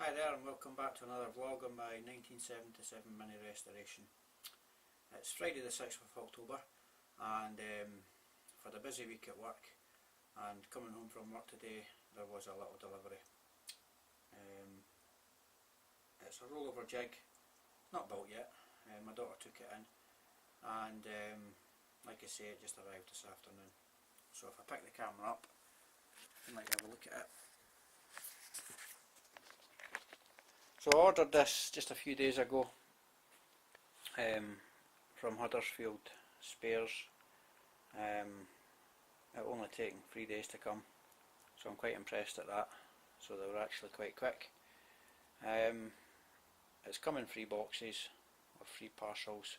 Hi there and welcome back to another vlog on my 1977 Mini restoration. It's Friday the 6th of October and for the busy week at work and coming home from work today there was a little delivery. It's a rollover jig, not built yet, my daughter took it in and like I say it just arrived this afternoon. So if I pick the camera up you might have a look at it. So I ordered this just a few days ago from Huddersfield Spares. It only taken 3 days to come, so I'm quite impressed at that. So they were actually quite quick. It's come in 3 boxes or 3 parcels.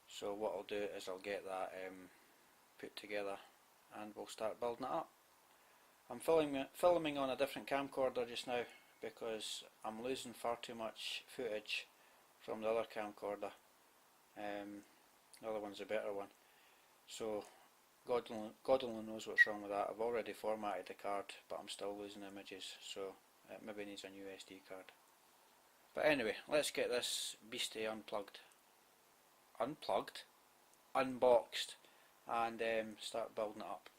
So what I'll do is I'll get that put together and we'll start building it up. I'm filming on a different camcorder just now, because I'm losing far too much footage from the other camcorder. The other one's a better one. So God only knows what's wrong with that. I've already formatted the card but I'm still losing images, so it maybe needs a new SD card. But anyway, let's get this beastie unboxed and start building it up.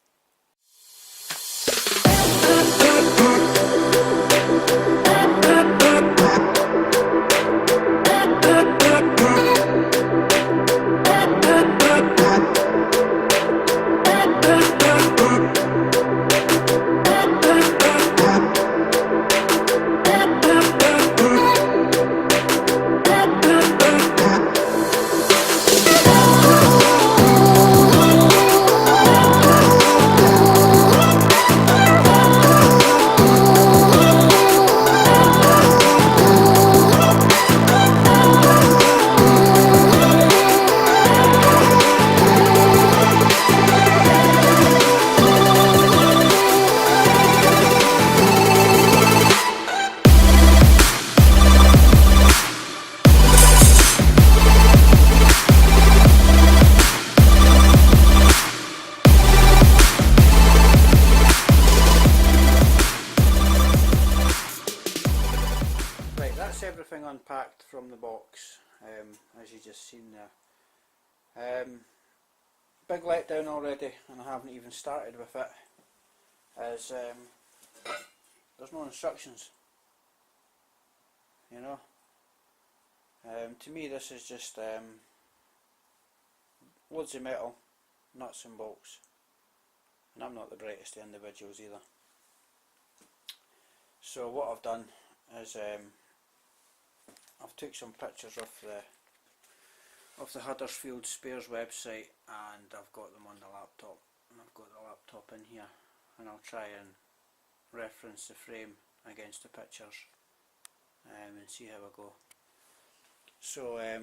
Everything unpacked from the box, as you just seen there. Big letdown already, and I haven't even started with it, as there's no instructions, you know. To me this is just loads of metal, nuts and bolts, and I'm not the brightest of individuals either. So what I've done is I've took some pictures of the Huddersfield Spares website and I've got them on the laptop, and I've got the laptop in here, and I'll try and reference the frame against the pictures and see how I go. So I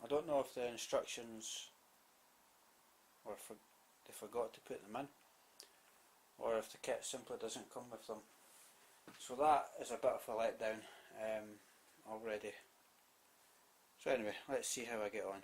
don't know if the instructions they forgot to put them in, or if the kit simply doesn't come with them. So that is a bit of a letdown already. So anyway, let's see how I get on.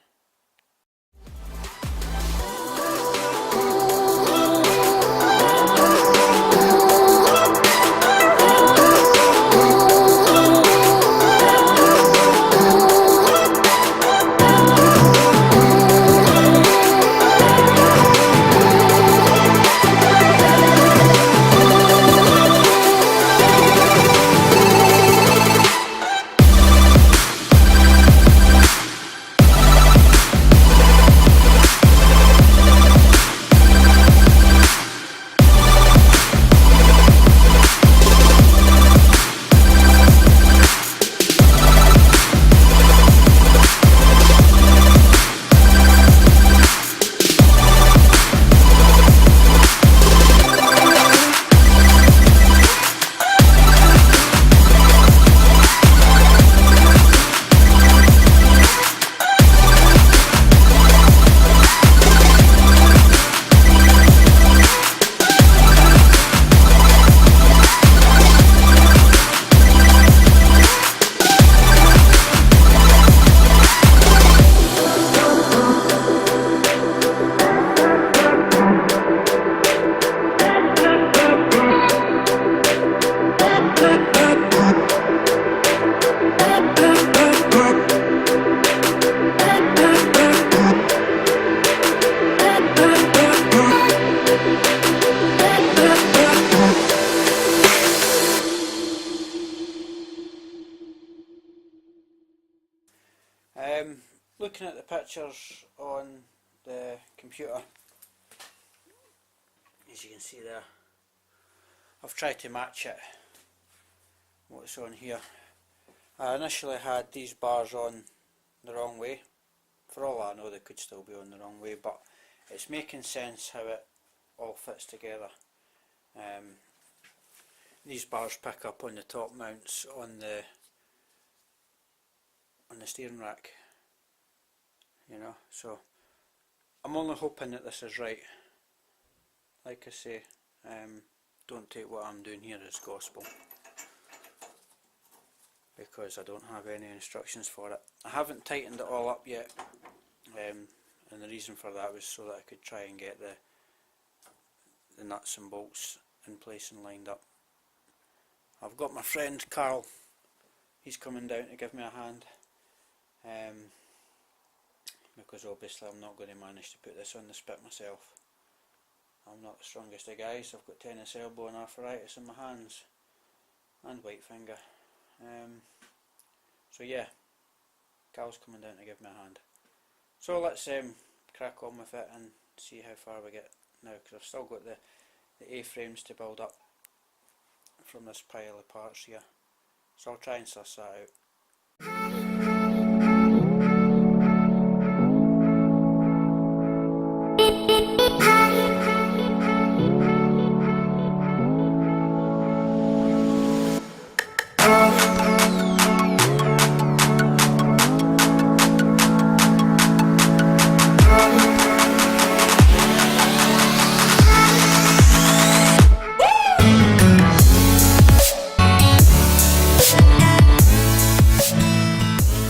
looking at the pictures on the computer, as you can see there, I've tried to match it, what's on here. I initially had these bars on the wrong way. For all I know, they could still be on the wrong way, but it's making sense how it all fits together. These bars pick up on the top mounts on the steering rack, you know, so I'm only hoping that this is right. Like I say, don't take what I'm doing here as gospel, because I don't have any instructions for it. I haven't tightened it all up yet, and the reason for that was so that I could try and get the nuts and bolts in place and lined up. I've got my friend Carl, he's coming down to give me a hand, because obviously I'm not going to manage to put this on the spit myself. I'm not the strongest of guys. I've got tennis elbow and arthritis in my hands and white finger. So yeah, Carl's coming down to give me a hand. So let's crack on with it and see how far we get now, because I've still got the A-frames to build up from this pile of parts here. So I'll try and suss that out.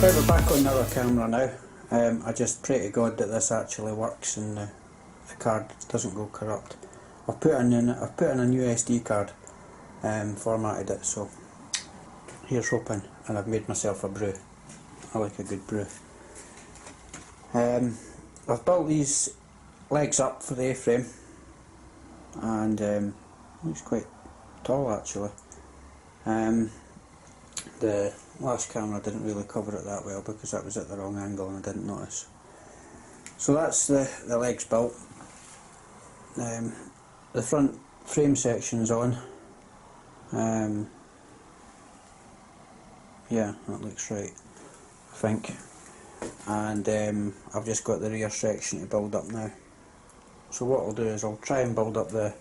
We're back on the other camera now. I just pray to God that this actually works and the card doesn't go corrupt. I've put in a new SD card, formatted it, so here's hoping. And I've made myself a brew. I like a good brew. I've built these legs up for the A-frame, and it's quite tall actually. The last camera didn't really cover it that well because that was at the wrong angle and I didn't notice. So that's the legs built. The front frame section's on. Yeah, that looks right, I think. And I've just got the rear section to build up now. So what I'll do is I'll try and build up the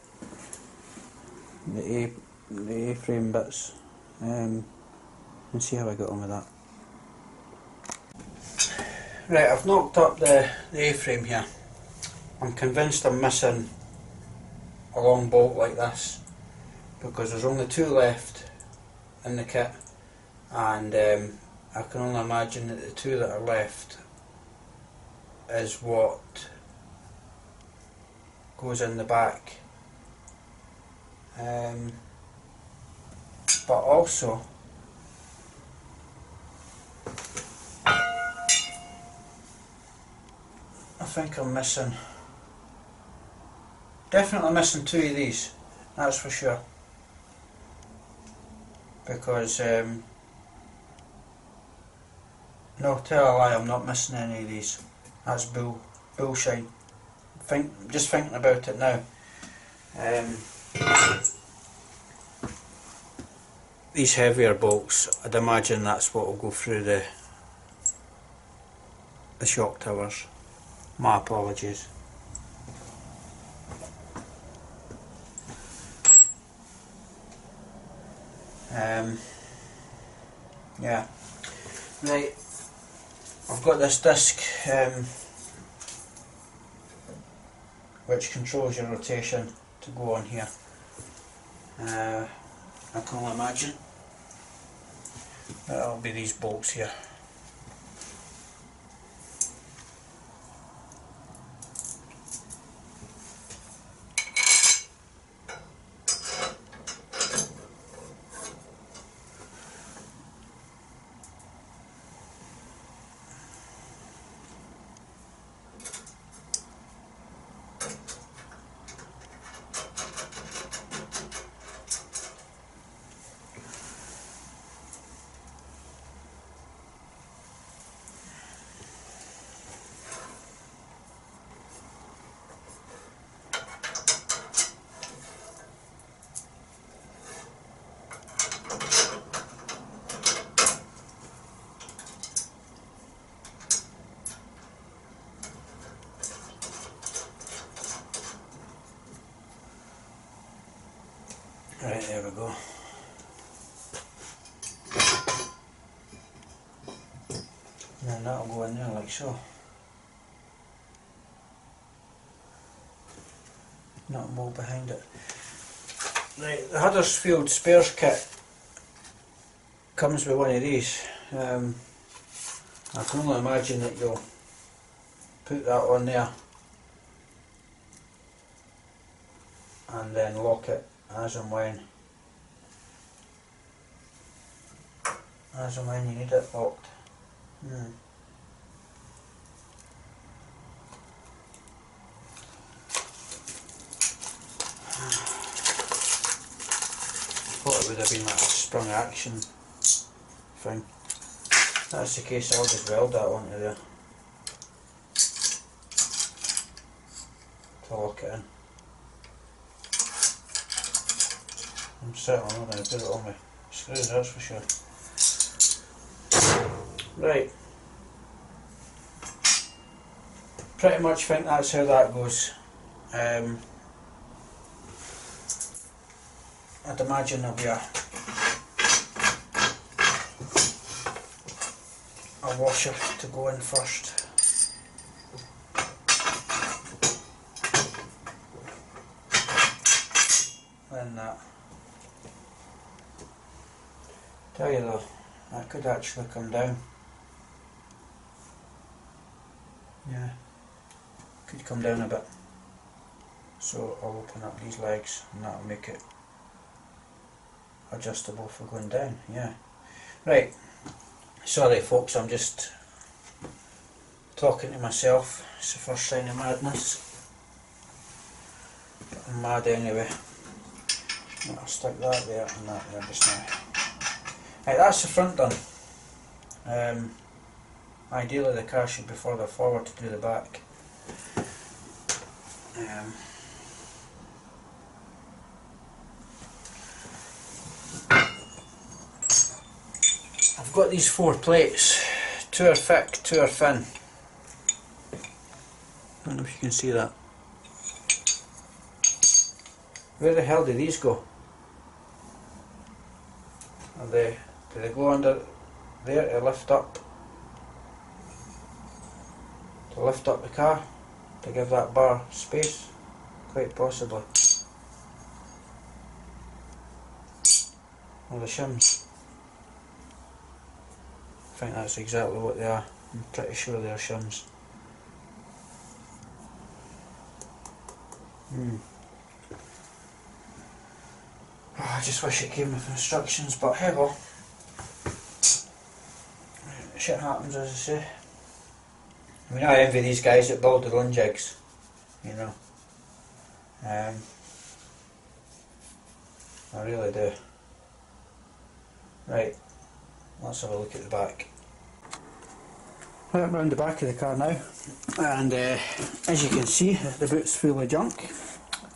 A-frame bits, and see how I get on with that. Right, I've knocked up the A-frame here. I'm convinced I'm missing a long bolt like this, because there's only two left in the kit, and I can only imagine that the two that are left is what goes in the back. But also I think I'm definitely missing two of these, that's for sure, because no, tell a lie, I'm not missing any of these. That's bullshine. Just thinking about it now. These heavier bolts, I'd imagine that's what will go through the shock towers. My apologies. Yeah. Right. I've got this disc which controls your rotation to go on here. I can only imagine that'll be these bolts here. Right, there we go. And then that'll go in there like so. Not a mould behind it. Right, the Huddersfield Spares kit comes with one of these. I can only imagine that you'll put that on there and then lock it as and when you need it locked. Thought it would have been like a sprung action thing. If that's the case, I'll just weld that onto there to lock it in. I'm certainly not going to put it on my screws, that's for sure. Right. Pretty much think that's how that goes. I'd imagine there'll be a washer to go in first. Then that. Tell you though, that could actually come down. Yeah, could come down a bit. So I'll open up these legs and that'll make it adjustable for going down. Yeah. Right. Sorry folks, I'm just talking to myself. It's the first sign of madness. But I'm mad anyway. I'll stick that there and that there just now. Right, that's the front done. Ideally the car should be further forward to do the back. I've got these 4 plates. 2 are thick, 2 are thin. I don't know if you can see that. Where the hell do these go? Do they go under there to lift up? To lift up the car? To give that bar space? Quite possibly. Or the shims. I think that's exactly what they are. I'm pretty sure they are shims. Oh, I just wish it came with instructions, but hey well. Shit happens, as I say. I mean, I envy these guys that build their own jigs, you know. I really do. Right, let's have a look at the back. Right, I'm round the back of the car now, and as you can see, the boot's full of junk.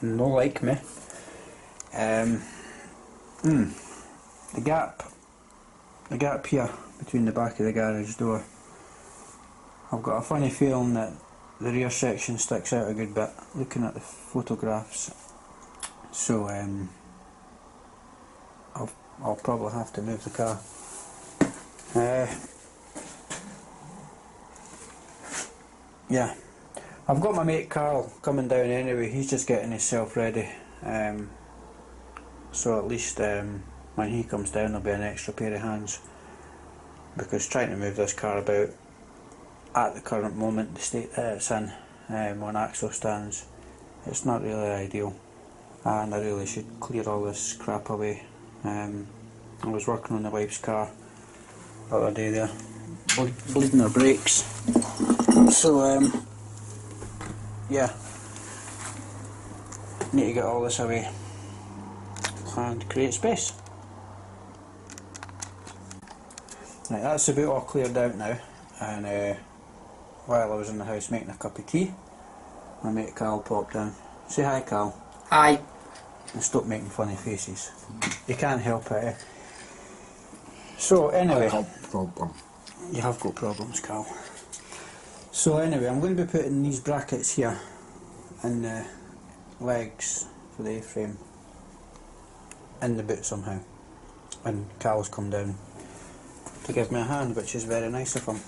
No like me. The gap here between the back of the garage door, I've got a funny feeling that the rear section sticks out a good bit looking at the photographs, so I'll probably have to move the car. Yeah, I've got my mate Carl coming down anyway. He's just getting himself ready, so at least when he comes down there'll be an extra pair of hands, because trying to move this car about at the current moment, the state that it's in, on axle stands, it's not really ideal, and I really should clear all this crap away. I was working on the wife's car the other day there, bleeding her brakes, so yeah, need to get all this away and create space. Right, that's the boot all cleared out now, and while I was in the house making a cup of tea, my mate Carl popped down. Say hi, Carl. Hi. And stop making funny faces. You can't help it, eh? So anyway, I have problems. You have got problems, Carl. So anyway, I'm going to be putting these brackets here in the legs for the A-frame. in the boot somehow, and Cal's come down to give me a hand, which is very nice of him.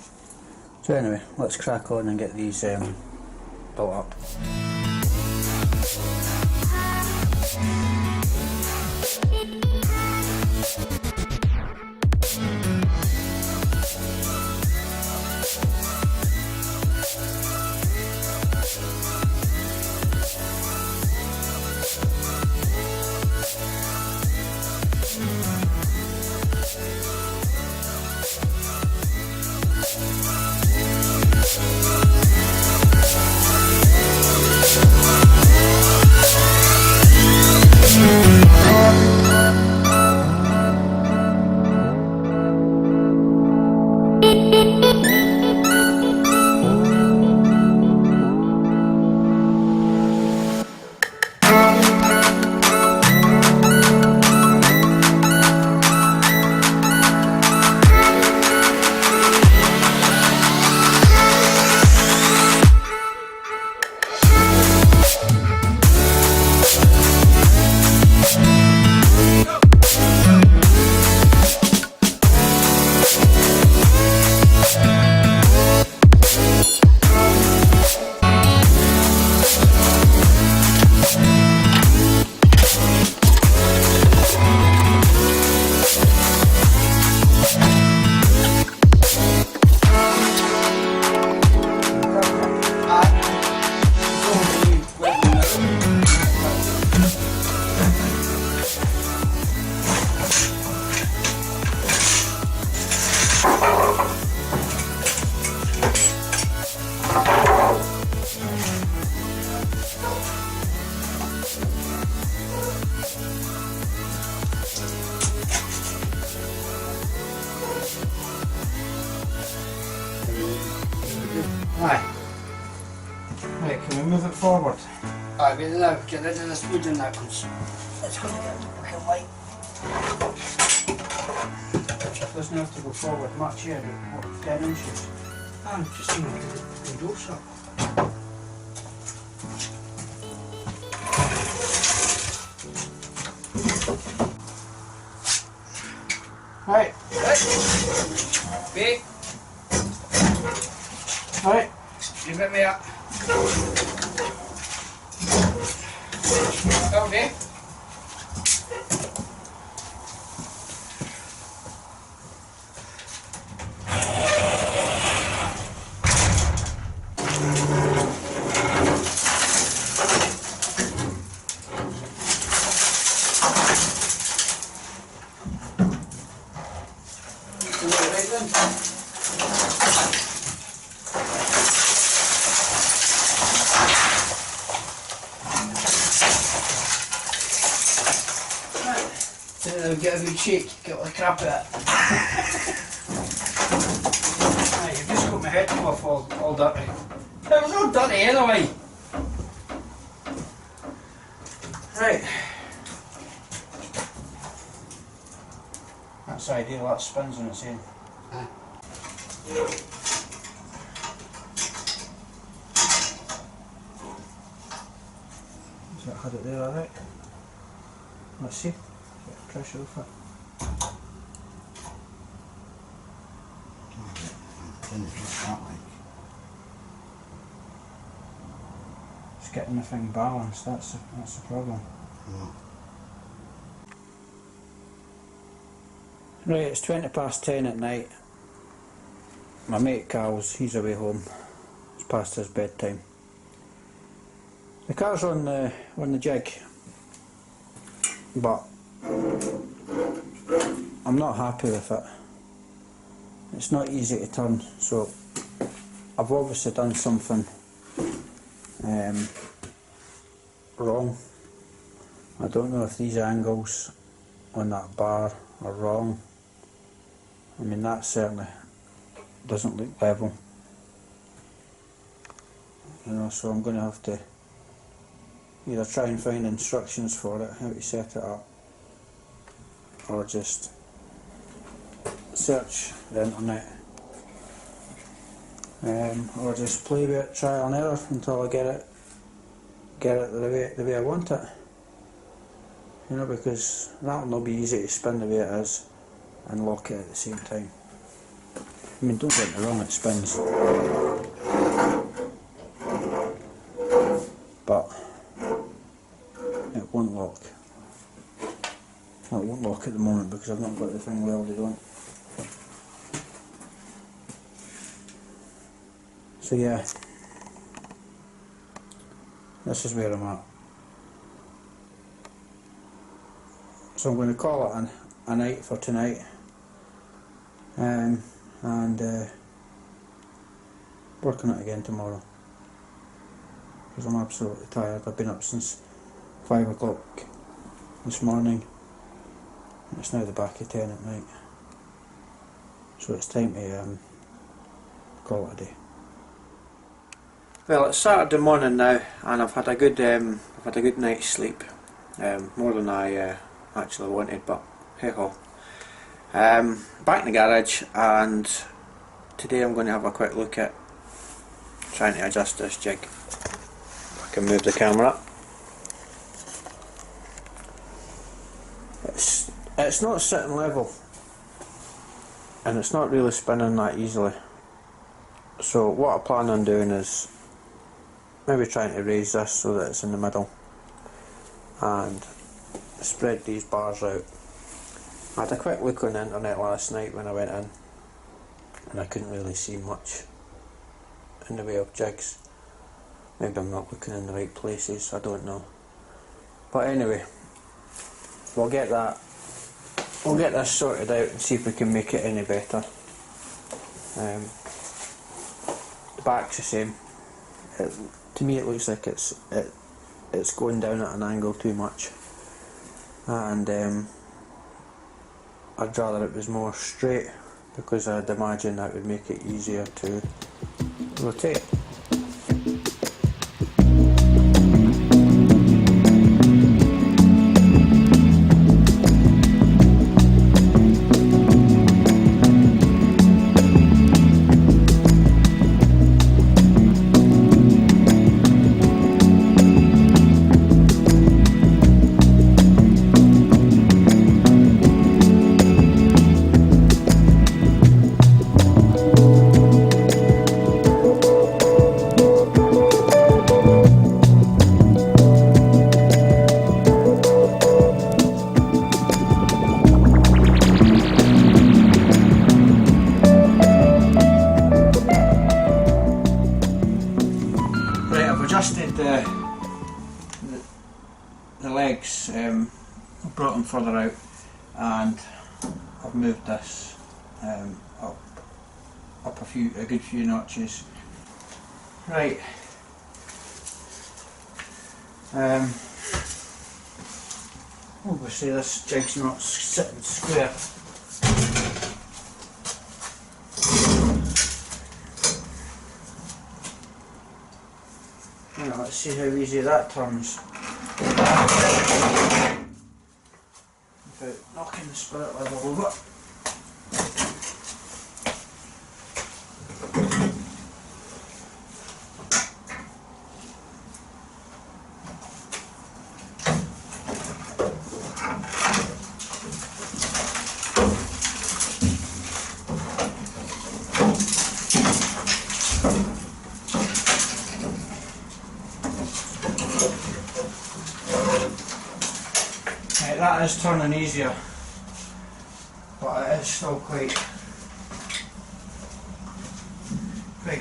So anyway, let's crack on and get these built up. Aye. Right, can we move it forward? Aye, we now get rid of this wood and that because it's going to get fucking light. It doesn't have to go forward much here, but what, 10 inches? I'm just going to do so. Right, Wait, right. you bit me up. Okay. Get a good shake, get all the crap out. Right, you've just got my head off all dirty. It was all dirty anyway. Right. That's ideal, that spins on its own. Is that had it there alright? Let's see. Get pressure off it. It's getting the thing balanced, that's the problem. Right, it's 10:20 at night. My mate Cal's, he's away home. It's past his bedtime. The car's on the jig, but I'm not happy with it. It's not easy to turn, so I've obviously done something wrong. I don't know if these angles on that bar are wrong. I mean, that certainly doesn't look level, you know, so I'm going to have to either try and find instructions for it, how to set it up, or just search the internet, or just play with it, trial and error until I get it the way I want it. you know, because that'll not be easy to spin the way it is and lock it at the same time. I mean, don't get me wrong, it spins, but it won't lock. Well, it won't lock at the moment because I've not got the thing welded on. So yeah, this is where I'm at. So I'm going to call it a night for tonight, and work on it again tomorrow, because I'm absolutely tired. I've been up since 5 o'clock this morning, and it's now the back of 10 at night, so it's time to call it a day. Well, it's Saturday morning now, and I've had a good night's sleep, more than I actually wanted, but hey ho. Back in the garage, and today I'm going to have a quick look at trying to adjust this jig. If I can move the camera up. It's not sitting level, and it's not really spinning that easily. So what I plan on doing is maybe trying to raise this so that it's in the middle and spread these bars out. I had a quick look on the internet last night when I went in, and I couldn't really see much in the way of jigs. Maybe I'm not looking in the right places, I don't know. But anyway, we'll get this sorted out and see if we can make it any better. The back's the same. To me it looks like it's going down at an angle too much, and I'd rather it was more straight, because I'd imagine that would make it easier to rotate. Adjusted the legs, I've brought them further out, and I've moved this up a good few notches. Right. Obviously this jig's not sitting square. Now, let's see how easy that turns without knocking the spirit level over. That is turning easier, but it is still quite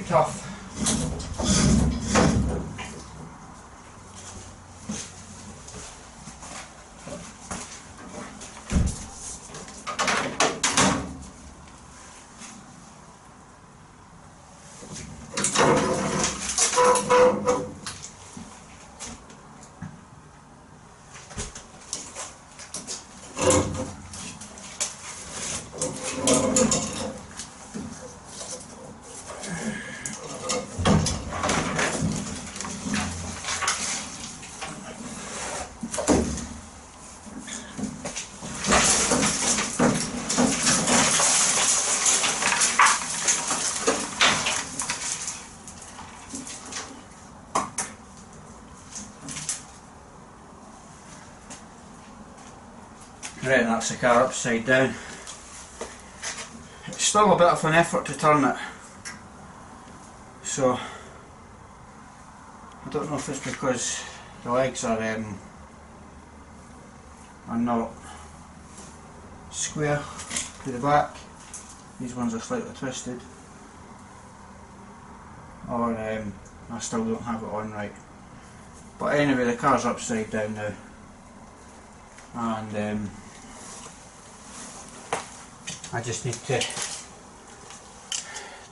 tough. Right, that's the car upside down. It's still a bit of an effort to turn it, so I don't know if it's because the legs are not square to the back. These ones are slightly twisted, or I still don't have it on right. But anyway, the car's upside down now, and I just need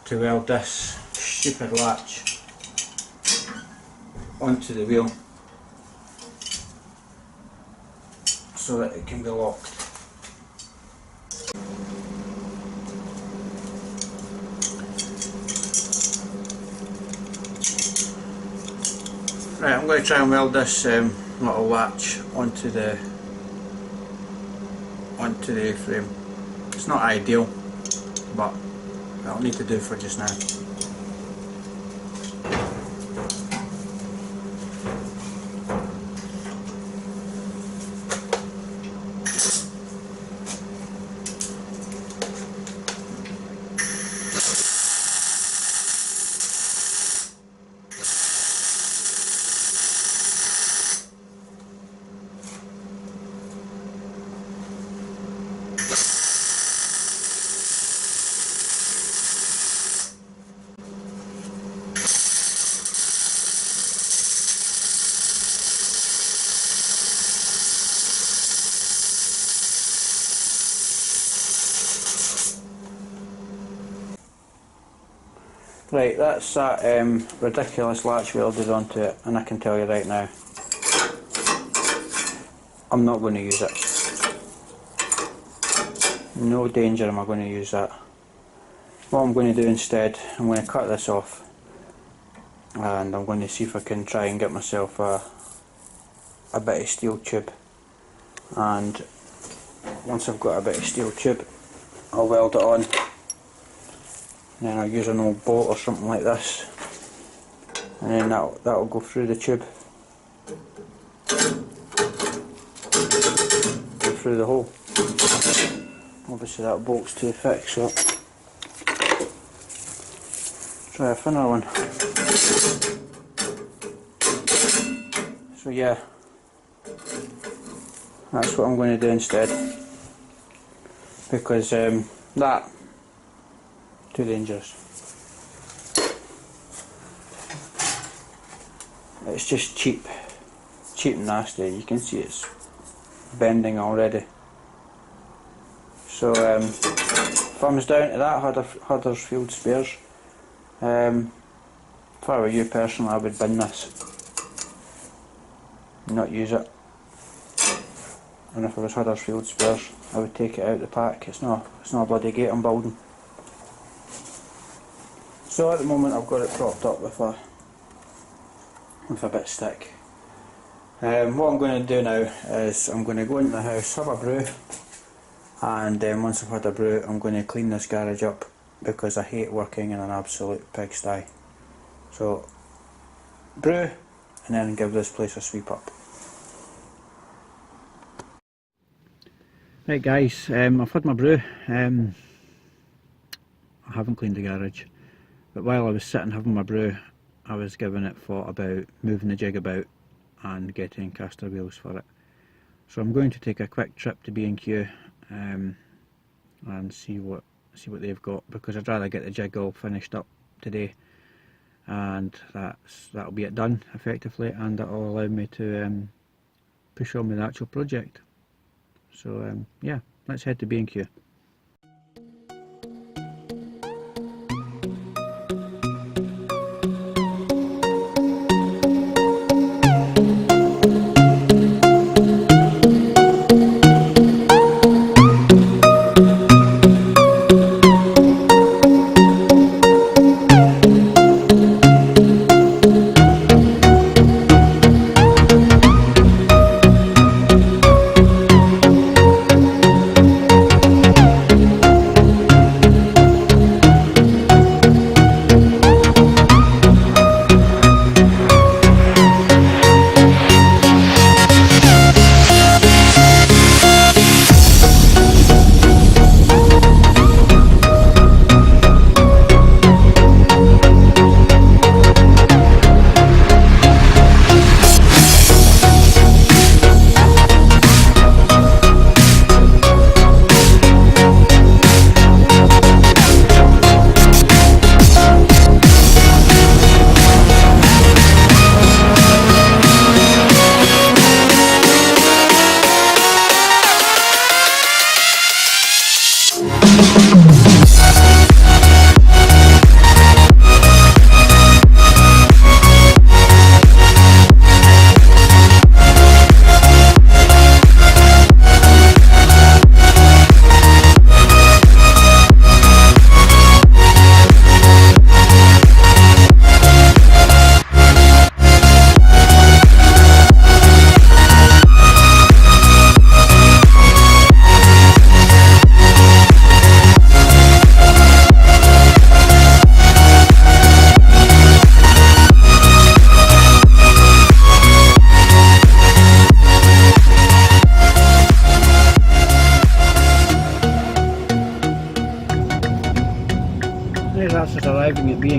to weld this stupid latch onto the wheel so that it can be locked. Right, I'm going to try and weld this little latch onto the A-frame. It's not ideal, but that'll need to do for just now. Right, that's that ridiculous latch welded onto it, and I can tell you right now, I'm not going to use it. No danger am I going to use that. What I'm going to do instead, I'm going to cut this off, and I'm going to see if I can try and get myself a bit of steel tube, and once I've got a bit of steel tube, I'll weld it on. And then I'll use an old bolt or something like this, and then that'll go through the tube, go through the hole. Obviously that bolt's too thick, so try a thinner one. So yeah, that's what I'm going to do instead, because that too dangerous. It's just cheap and nasty. You can see it's bending already. So thumbs down to that, Huddersfield Spares. If I were you personally, I would bin this, not use it. And if I was Huddersfield Spares, I would take it out of the pack. It's not a bloody gate I'm building. So at the moment I've got it propped up with a bit of stick. What I'm going to do now is I'm going to go into the house, have a brew, and then once I've had a brew I'm going to clean this garage up, because I hate working in an absolute pigsty. So brew and then give this place a sweep up. Right guys, I've had my brew. I haven't cleaned the garage. But while I was sitting having my brew, I was giving it thought about moving the jig about and getting caster wheels for it. So I'm going to take a quick trip to B&Q and see what they've got, because I'd rather get the jig all finished up today, and that'll be it done effectively, and that'll allow me to push on with the actual project. So yeah, let's head to B&Q.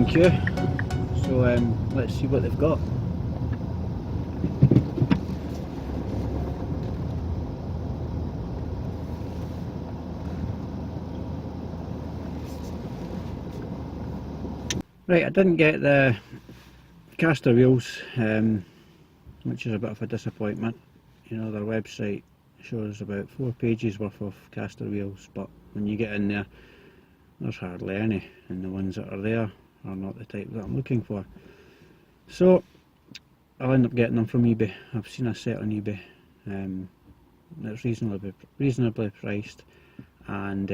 queue, so let's see what they've got. Right, I didn't get the caster wheels, which is a bit of a disappointment. You know, their website shows about 4 pages worth of caster wheels, but when you get in there, there's hardly any, and the ones that are there are not the type that I'm looking for. So I'll end up getting them from eBay. I've seen a set on eBay. It's reasonably priced, and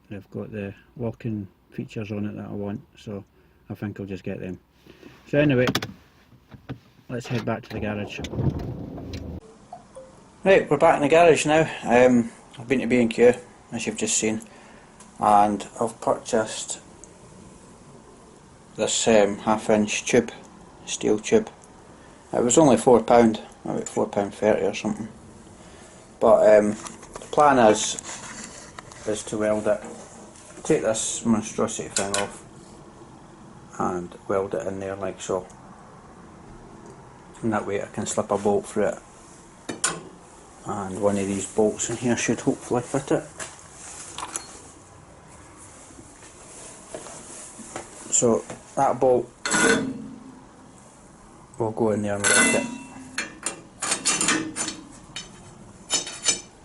they've got the locking features on it that I want, so I think I'll just get them. So anyway, let's head back to the garage. Right, we're back in the garage now. I've been to B&Q, as you've just seen, and I've purchased this half-inch tube, steel tube. It was only £4, about £4.30 or something. But the plan is to weld it. Take this monstrosity thing off and weld it in there like so, and that way I can slip a bolt through it, and one of these bolts in here should hopefully fit it. So that bolt will go in there and weld it,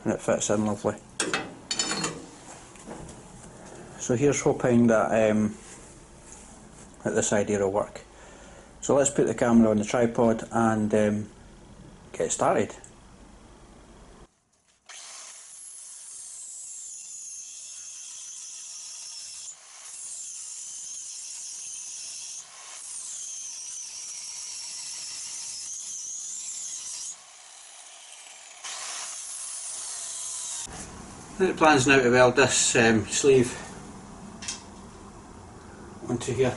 and it fits in lovely. So here's hoping that this idea will work. So let's put the camera on the tripod and get started. I think the plan's now to weld this sleeve onto here.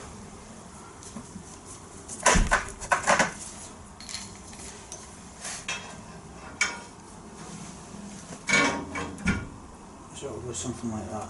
So it'll go something like that.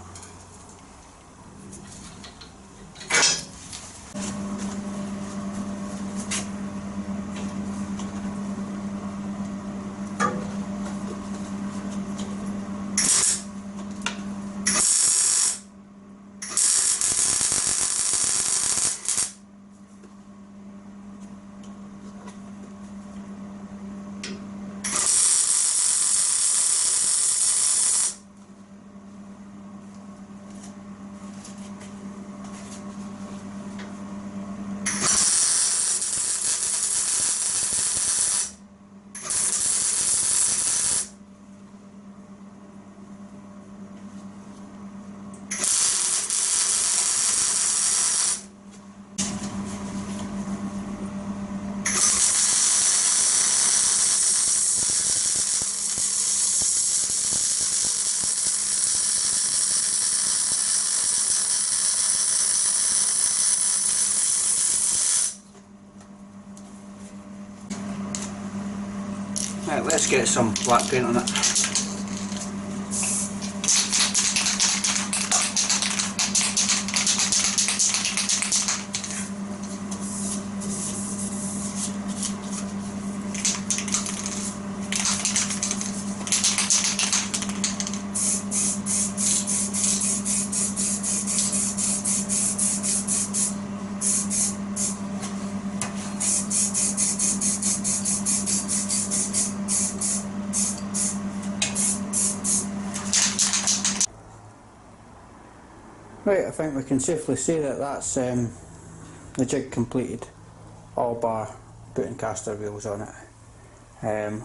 Right, let's get some black paint on it. Right, I think we can safely say that that's the jig completed, all bar putting caster wheels on it.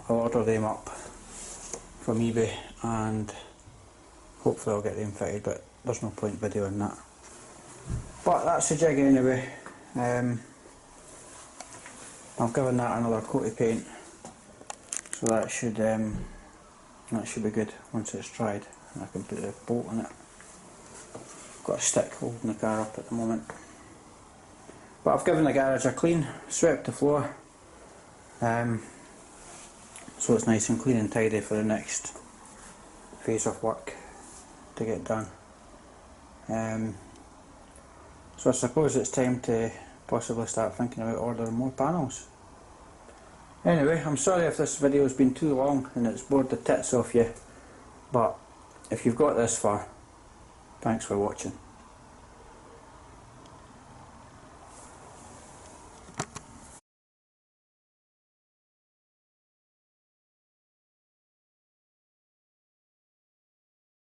I'll order them up from eBay and hopefully I'll get them fitted, but there's no point videoing that. But that's the jig anyway. I've given that another coat of paint, so that should be good once it's dried, and I can put the bolt on it. Got a stick holding the car up at the moment. But I've given the garage a clean, swept the floor, so it's nice and clean and tidy for the next phase of work to get done. So I suppose it's time to possibly start thinking about ordering more panels. Anyway, I'm sorry if this video has been too long and it's bored the tits off you, but if you've got this far, thanks for watching.